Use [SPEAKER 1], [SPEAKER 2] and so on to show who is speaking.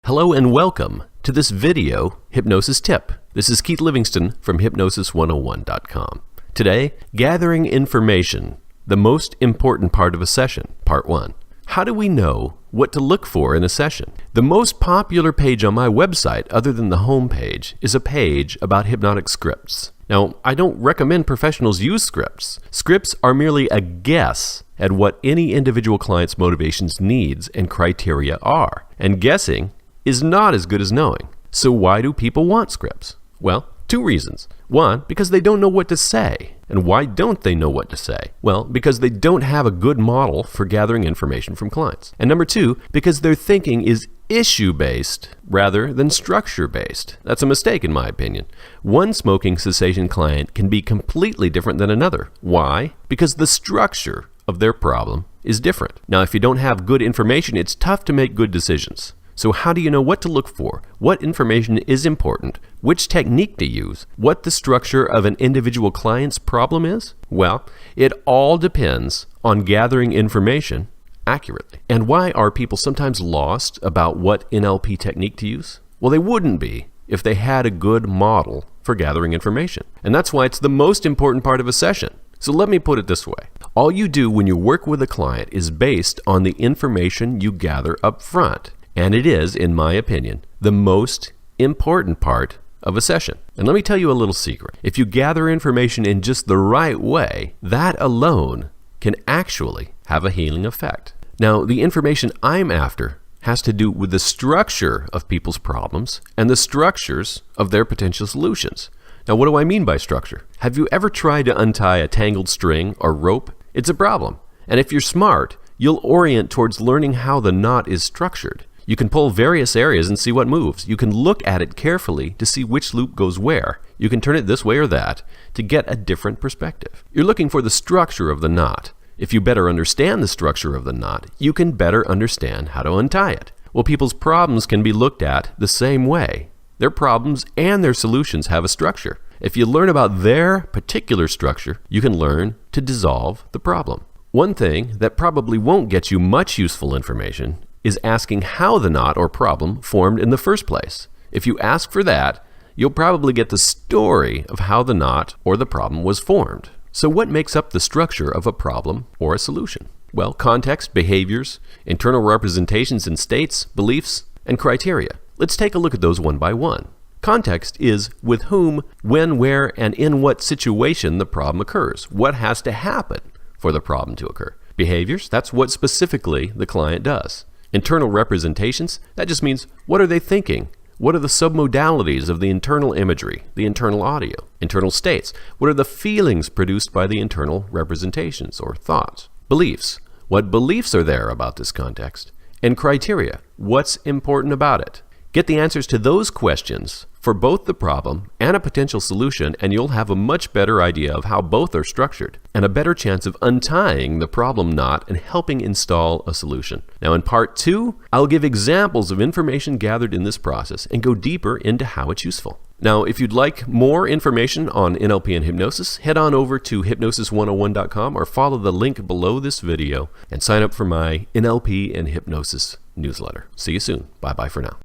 [SPEAKER 1] Hello and welcome to this video hypnosis tip. This is Keith Livingston from hypnosis101.com. Today, gathering information, the most important part of a session, part 1. How do we know what to look for in a session? The most popular page on my website, other than the home page, is a page about hypnotic scripts. Now, I don't recommend professionals use scripts. Scripts are merely a guess at what any individual client's motivations, needs, and criteria are. And guessing is not as good as knowing. So why do people want scripts? Well, 2 reasons. 1, because they don't know what to say. And why don't they know what to say? Well, because they don't have a good model for gathering information from clients. And number 2, because their thinking is issue-based rather than structure-based. That's a mistake in my opinion. One smoking cessation client can be completely different than another. Why? Because the structure of their problem is different. Now, if you don't have good information, it's tough to make good decisions. So how do you know what to look for, what information is important, which technique to use, what the structure of an individual client's problem is? Well, it all depends on gathering information accurately. And why are people sometimes lost about what NLP technique to use? Well, they wouldn't be if they had a good model for gathering information. And that's why it's the most important part of a session. So let me put it this way. All you do when you work with a client is based on the information you gather up front. And it is, in my opinion, the most important part of a session. And let me tell you a little secret. If you gather information in just the right way, that alone can actually have a healing effect. Now, the information I'm after has to do with the structure of people's problems and the structures of their potential solutions. Now, what do I mean by structure? Have you ever tried to untie a tangled string or rope? It's a problem. And if you're smart, you'll orient towards learning how the knot is structured. You can pull various areas and see what moves. You can look at it carefully to see which loop goes where. You can turn it this way or that to get a different perspective. You're looking for the structure of the knot. If you better understand the structure of the knot, you can better understand how to untie it. Well, people's problems can be looked at the same way. Their problems and their solutions have a structure. If you learn about their particular structure, you can learn to dissolve the problem. One thing that probably won't get you much useful information is asking how the knot or problem formed in the first place. If you ask for that, you'll probably get the story of how the knot or the problem was formed. So what makes up the structure of a problem or a solution? Well, context, behaviors, internal representations and states, beliefs, and criteria. Let's take a look at those one by one. Context is with whom, when, where, and in what situation the problem occurs. What has to happen for the problem to occur? Behaviors, that's what specifically the client does. Internal representations, that just means what are they thinking? What are the submodalities of the internal imagery, the internal audio? Internal states, what are the feelings produced by the internal representations or thoughts? Beliefs, what beliefs are there about this context? And criteria, what's important about it? Get the answers to those questions for both the problem and a potential solution, and you'll have a much better idea of how both are structured and a better chance of untying the problem knot and helping install a solution. Now in part 2, I'll give examples of information gathered in this process and go deeper into how it's useful. Now, if you'd like more information on NLP and hypnosis, head on over to hypnosis101.com or follow the link below this video and sign up for my NLP and hypnosis newsletter. See you soon. Bye-bye for now.